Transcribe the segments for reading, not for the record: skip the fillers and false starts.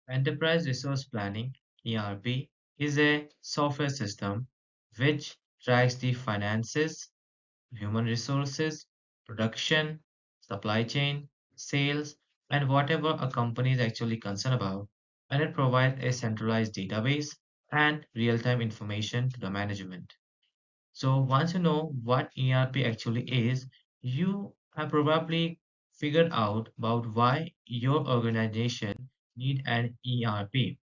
Enterprise Resource Planning (ERP) is a software system which tracks the finances, human resources, production, supply chain, sales, and whatever a company is actually concerned about, and it provides a centralized database and real-time information to the management. So once you know what ERP actually is, you have probably figured out about why your organization need an ERP,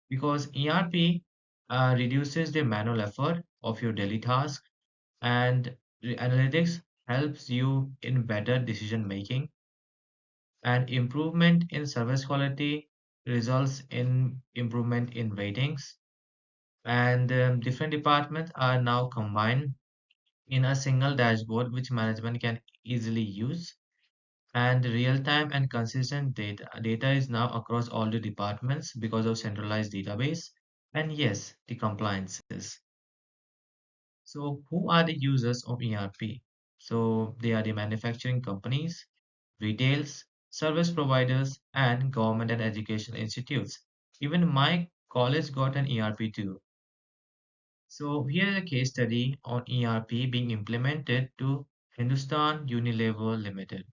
because ERP reduces the manual effort of your daily task, and analytics helps you in better decision making, and improvement in service quality results in improvement in ratings, and different departments are now combined in a single dashboard which management can easily use, and real-time and consistent data is now across all the departments because of centralized database, and yes, the compliances. So who are the users of ERP? So they are the manufacturing companies, retails, service providers, and government and educational institutes. Even my college got an ERP too. So here is a case study on ERP being implemented to Hindustan Unilever Limited.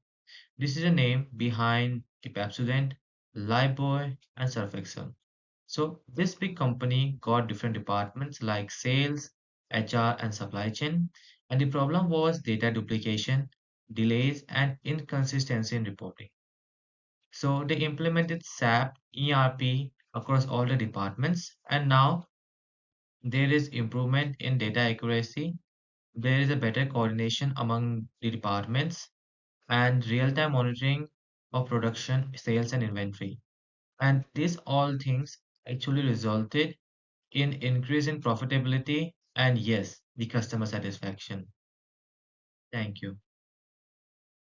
This is a name behind the Pepsodent, Lifebuoy, and Surf Excel. So this big company got different departments like sales, HR, and supply chain, and the problem was data duplication, delays, and inconsistency in reporting. So they implemented SAP ERP across all the departments, and now there is improvement in data accuracy. There is a better coordination among the departments and real-time monitoring of production, sales, and inventory. And these all things actually resulted in increase in profitability and yes, the customer satisfaction. Thank you.